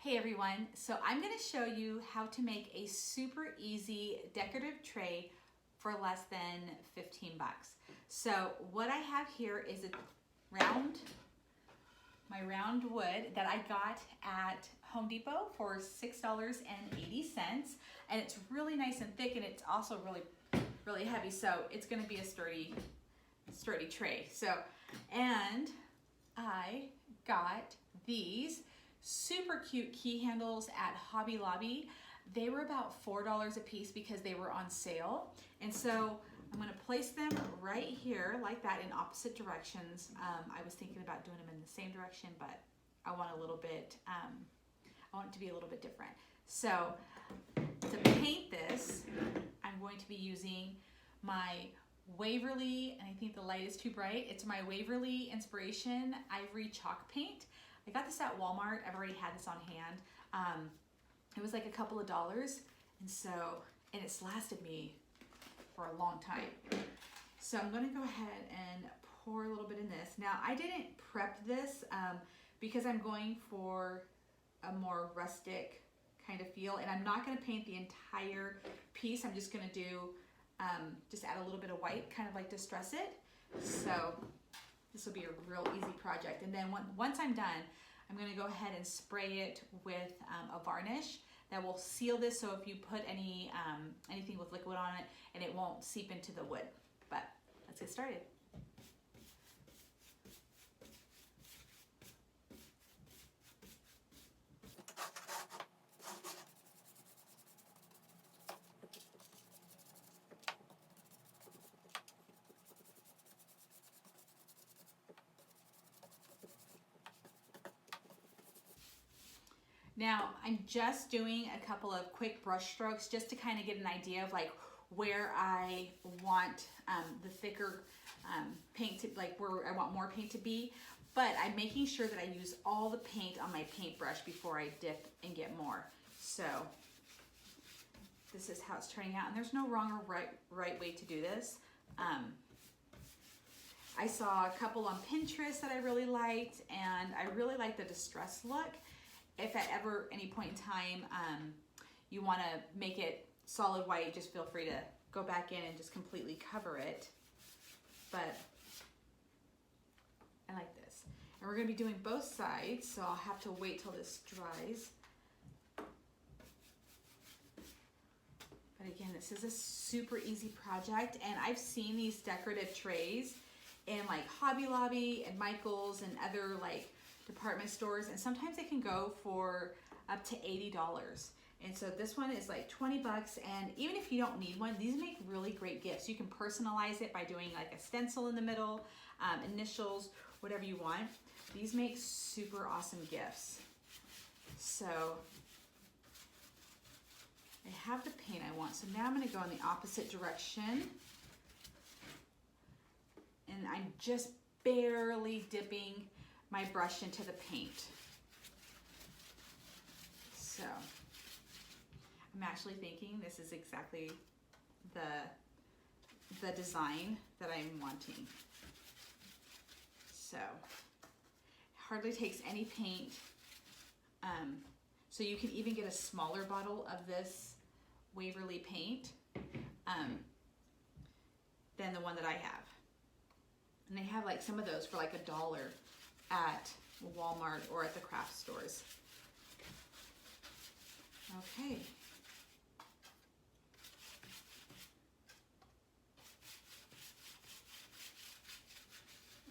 Hey everyone, so I'm going to show you how to make a super easy decorative tray for less than 15 bucks. So what I have here is my round wood that I got at Home Depot for $6.80, and it's really nice and thick, and it's also really heavy, so it's going to be a sturdy tray. So, and I got these super cute key handles at Hobby Lobby. They were about $4 a piece because they were on sale. And so I'm gonna place them right here like that in opposite directions. I was thinking about doing them in the same direction, but I want I want it to be a little bit different. So to paint this, I'm going to be using my Waverly, and I think the light is too bright. It's my Waverly Inspiration Ivory Chalk Paint. I got this at Walmart. I've already had this on hand. It was like a couple of dollars, and it's lasted me for a long time. So I'm gonna go ahead and pour a little bit in this. Now I didn't prep this because I'm going for a more rustic kind of feel, and I'm not gonna paint the entire piece. I'm just gonna do, just add a little bit of white, kind of like distress it. So this will be a real easy project. And then once I'm done, I'm gonna go ahead and spray it with a varnish that will seal this, so if you put anything with liquid on it, and it won't seep into the wood. But let's get started. Now, I'm just doing a couple of quick brush strokes just to kind of get an idea of like where I want the thicker paint to, like where I want more paint to be. But I'm making sure that I use all the paint on my paintbrush before I dip and get more. So this is how it's turning out, and there's no wrong or right way to do this. I saw a couple on Pinterest that I really liked, and I really like the distress look. If at any point in time you want to make it solid white, just feel free to go back in and just completely cover it. But I like this. And we're going to be doing both sides, so I'll have to wait till this dries. But again, this is a super easy project, and I've seen these decorative trays in like Hobby Lobby and Michael's and other like department stores, and sometimes they can go for up to $80. And so this one is like 20 bucks, and even if you don't need one, these make really great gifts. You can personalize it by doing like a stencil in the middle, initials, whatever you want. These make super awesome gifts. So I have the paint I want, so now I'm going to go in the opposite direction, and I'm just barely dipping my brush into the paint. So I'm actually thinking this is exactly the design that I'm wanting. So it hardly takes any paint. So you can even get a smaller bottle of this Waverly paint than the one that I have. And they have like some of those for like $1 at Walmart or at the craft stores. Okay.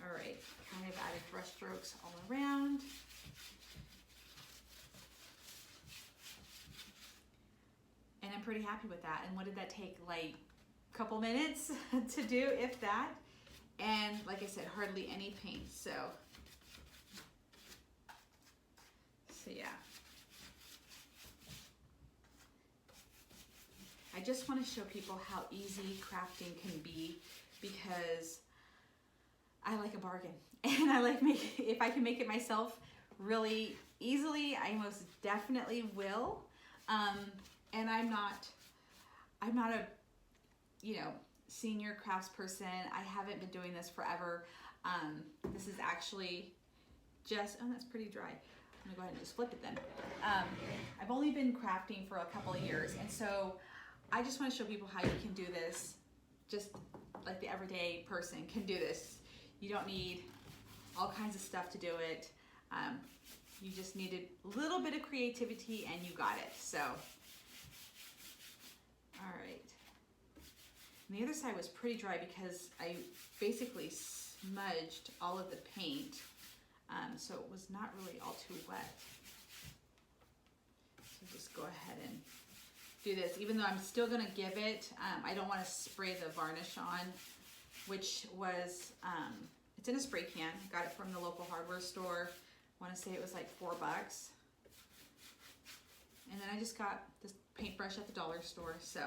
All right, kind of added brush strokes all around. And I'm pretty happy with that. And what did that take? Like a couple minutes to do, if that. And like I said, hardly any paint, so yeah. I just want to show people how easy crafting can be, because I like a bargain, and I like if I can make it myself really easily, I most definitely will. And I'm not a senior crafts person. I haven't been doing this forever. This is actually just, oh, that's pretty dry. I'm gonna go ahead and just flip it then. I've only been crafting for a couple of years, and so I just want to show people how you can do this, just like the everyday person can do this. You don't need all kinds of stuff to do it. You just needed a little bit of creativity and you got it. So, all right. And the other side was pretty dry because I basically smudged all of the paint, so it was not really all too wet. So just go ahead and do this, even though I'm still gonna give it, I don't wanna spray the varnish on, which was, it's in a spray can. Got it from the local hardware store. I wanna say it was like $4. And then I just got this paintbrush at the dollar store, so.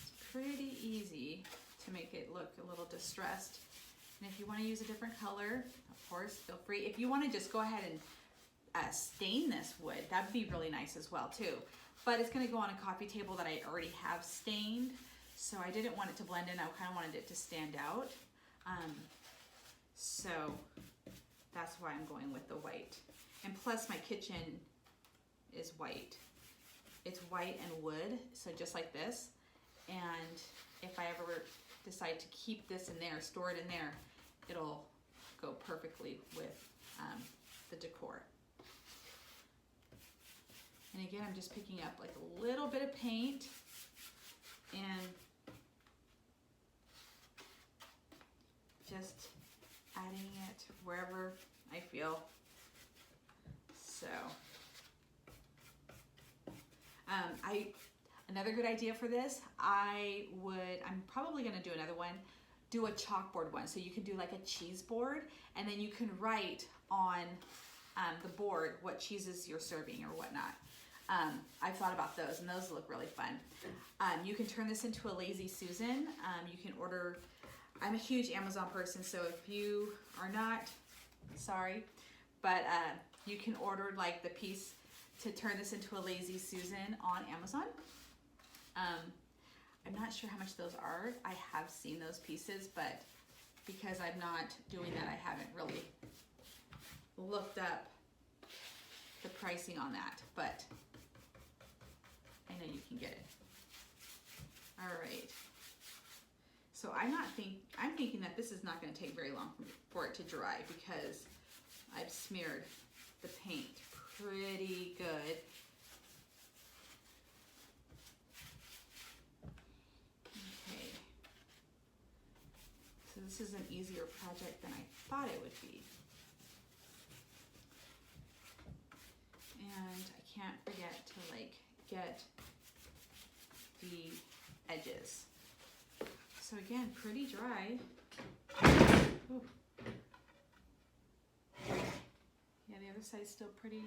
It's pretty easy to make it look a little distressed. And if you wanna use a different color, of course, feel free. If you wanna just go ahead and stain this wood, that'd be really nice as well too. But it's gonna go on a coffee table that I already have stained, so I didn't want it to blend in. I kind of wanted it to stand out. So that's why I'm going with the white. And plus my kitchen is white. It's white and wood, so just like this. And if I ever decide to keep this in there, store it in there, it'll go perfectly with the decor. And again, I'm just picking up like a little bit of paint and just adding it wherever I feel. So, another good idea for this, I'm probably gonna do another one, do a chalkboard one. So you can do like a cheese board, and then you can write on the board what cheeses you're serving or whatnot. I've thought about those, and those look really fun. You can turn this into a Lazy Susan. You can order, I'm a huge Amazon person, so if you are not, sorry, but you can order like the piece to turn this into a Lazy Susan on Amazon. I'm not sure how much those are. I have seen those pieces, but because I'm not doing that, I haven't really looked up the pricing on that, but I know you can get it. All right. So I'm thinking that this is not going to take very long for it to dry because I've smeared the paint pretty good. Okay. So this is an easier project than I thought it would be. And I can't forget to like get the edges. So again, pretty dry. Ooh. Yeah, the other side's still pretty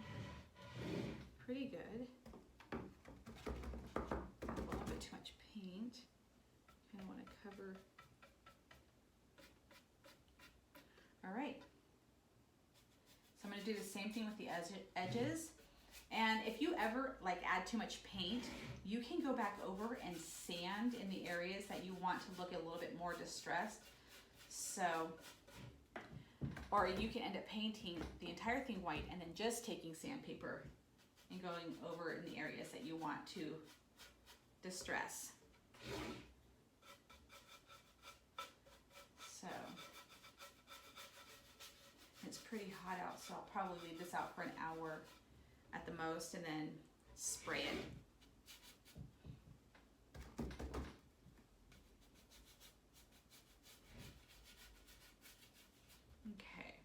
good. Got a little bit too much paint. Kind of want to cover. All right. So I'm going to do the same thing with the edges. And if you ever like add too much paint, you can go back over and sand in the areas that you want to look a little bit more distressed. So, or you can end up painting the entire thing white and then just taking sandpaper and going over in the areas that you want to distress. So, it's pretty hot out, so I'll probably leave this out for an hour at the most and then spray it. Okay,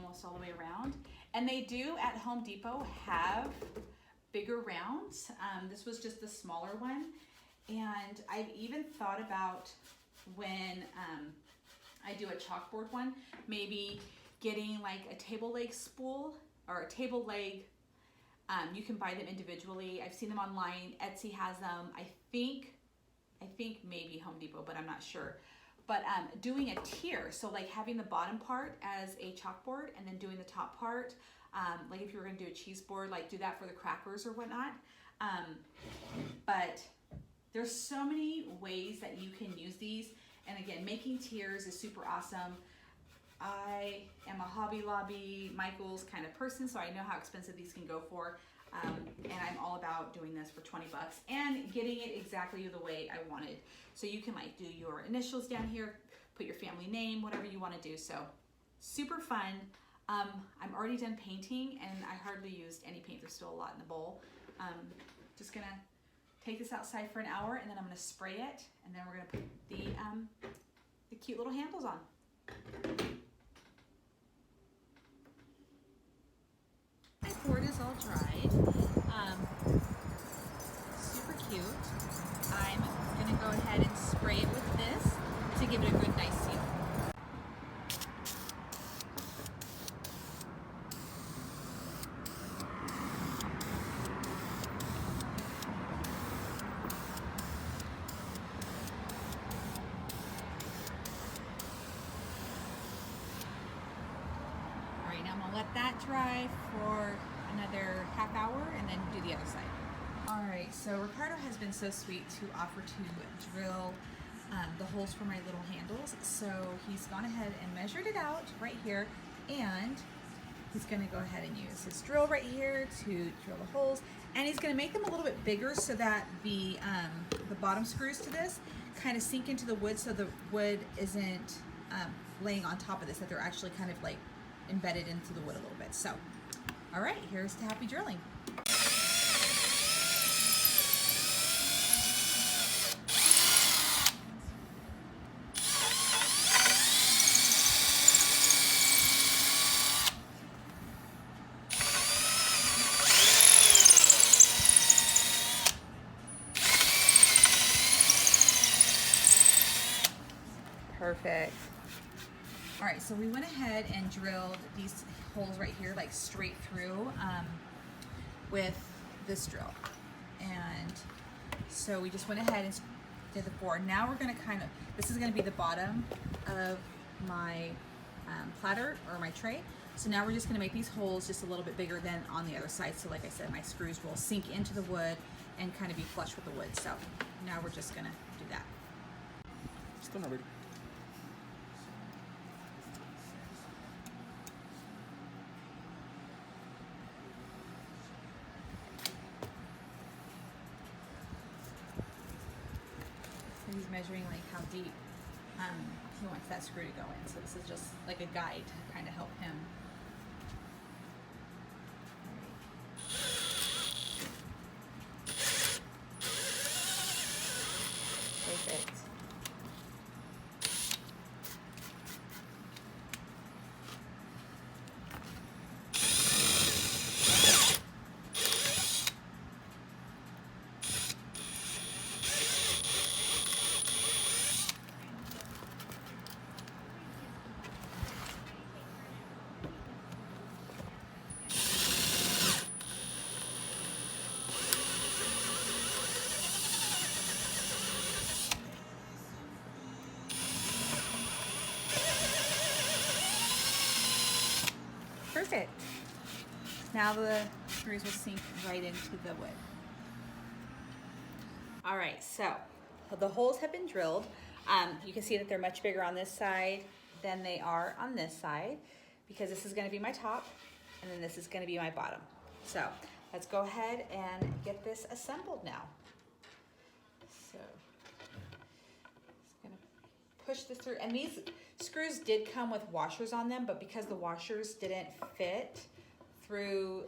almost all the way around. And they do at Home Depot have bigger rounds. This was just the smaller one. And I've even thought about when I do a chalkboard one, maybe getting like a table leg spool or a table leg. You can buy them individually. I've seen them online. Etsy has them. I think maybe Home Depot, but I'm not sure. But doing a tier, so like having the bottom part as a chalkboard and then doing the top part, like if you were gonna do a cheese board, like do that for the crackers or whatnot. But there's so many ways that you can use these, And again, making tiers is super awesome. I am a Hobby Lobby, Michaels kind of person, so I know how expensive these can go for. And I'm all about doing this for 20 bucks and getting it exactly the way I wanted. So you can like do your initials down here, put your family name, whatever you want to do. So super fun. I'm already done painting and I hardly used any paint. There's still a lot in the bowl. Just gonna take this outside for an hour and then I'm gonna spray it and then we're gonna put the cute little handles on. My board is all dried. Super cute. I'm gonna go ahead and spray it with this to give it a good nice seal. Alright, now I'm gonna let that dry for another half hour and then do the other side. Alright, so Ricardo has been so sweet to offer to drill the holes for my little handles. So he's gone ahead and measured it out right here, and he's going to go ahead and use his drill right here to drill the holes, and he's going to make them a little bit bigger so that the bottom screws to this kind of sink into the wood, so the wood isn't laying on top of this, that they're actually kind of like embedded into the wood a little bit. So all right, here's to happy drilling. Perfect. All right, so we went ahead and drilled these holes right here, like straight through with this drill. And so we just went ahead and did the board. Now we're gonna this is gonna be the bottom of my platter or my tray. So now we're just gonna make these holes just a little bit bigger than on the other side. So like I said, my screws will sink into the wood and kind of be flush with the wood. So now we're just gonna do that. Still not ready. He's measuring like how deep he wants that screw to go in. So this is just like a guide to kind of help him. Perfect. Perfect. Now the screws will sink right into the wood. All right, so the holes have been drilled. You can see that they're much bigger on this side than they are on this side, because this is going to be my top and then this is going to be my bottom. So let's go ahead and get this assembled now. So just going to push this through, and these screws did come with washers on them, but because the washers didn't fit through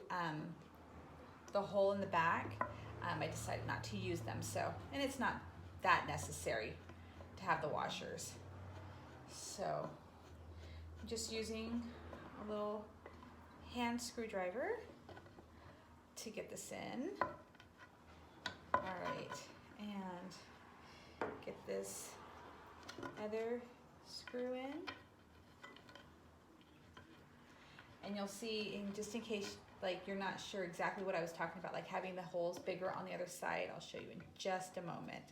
the hole in the back, I decided not to use them. So, and it's not that necessary to have the washers. So I'm just using a little hand screwdriver to get this in. All right, and get this other screw in. And you'll see, just in case like you're not sure exactly what I was talking about, like having the holes bigger on the other side, I'll show you in just a moment.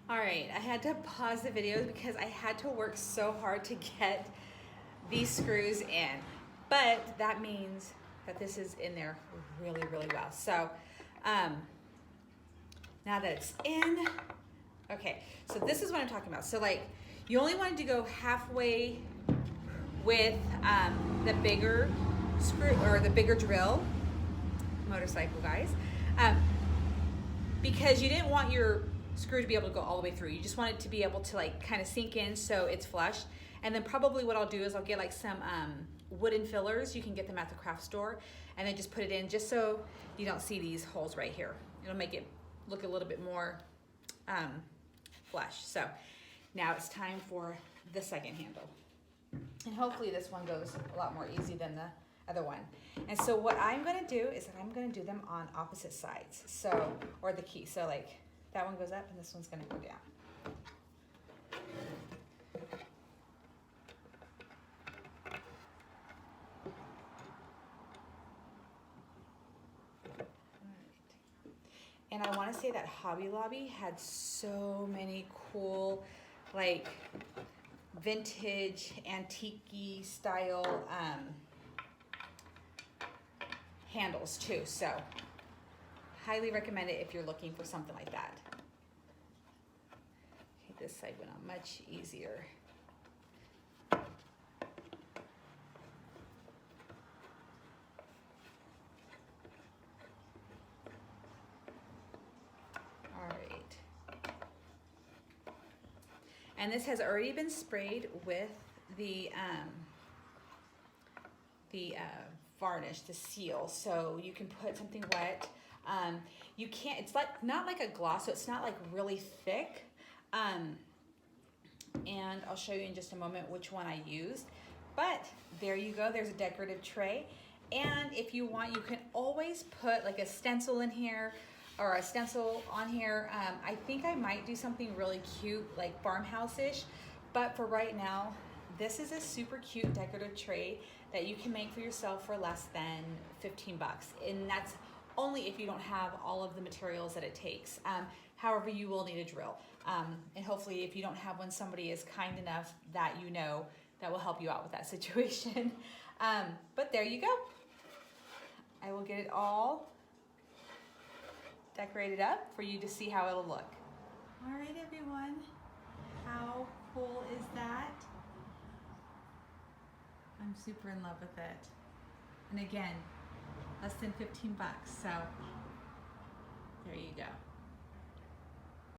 All right, I had to pause the video because I had to work so hard to get these screws in. but that means that this is in there really, really well. So now that it's in, okay, so this is what I'm talking about. So like, you only wanted to go halfway with the bigger screw or the bigger drill, motorcycle guys, because you didn't want your screw to be able to go all the way through. You just want it to be able to like kind of sink in so it's flush. And then probably what I'll do is I'll get like some wooden fillers. You can get them at the craft store, and then just put it in just so you don't see these holes right here. It'll make it look a little bit more flush. So now it's time for the second handle. And hopefully this one goes a lot more easy than the other one. And so what I'm gonna do is that I'm gonna do them on opposite sides. So, or the key. So like that one goes up and this one's gonna go down. And I want to say that Hobby Lobby had so many cool, like vintage, antique-y style handles too. So highly recommend it if you're looking for something like that. Okay, this side went on much easier. And this has already been sprayed with the varnish, the seal, so you can put something wet. You can't, it's like not like a gloss, so it's not like really thick. And I'll show you in just a moment which one I used. But there you go, there's a decorative tray. And if you want, you can always put like a stencil in here, or a stencil on here. I think I might do something really cute, like farmhouse-ish, but for right now, this is a super cute decorative tray that you can make for yourself for less than 15 bucks. And that's only if you don't have all of the materials that it takes. However, you will need a drill. And hopefully if you don't have one, somebody is kind enough that you know that will help you out with that situation. But there you go. I will get it all decorated up for you to see how it'll look. All right, everyone, how cool is that? I'm super in love with it. And again, less than 15 bucks, so there you go.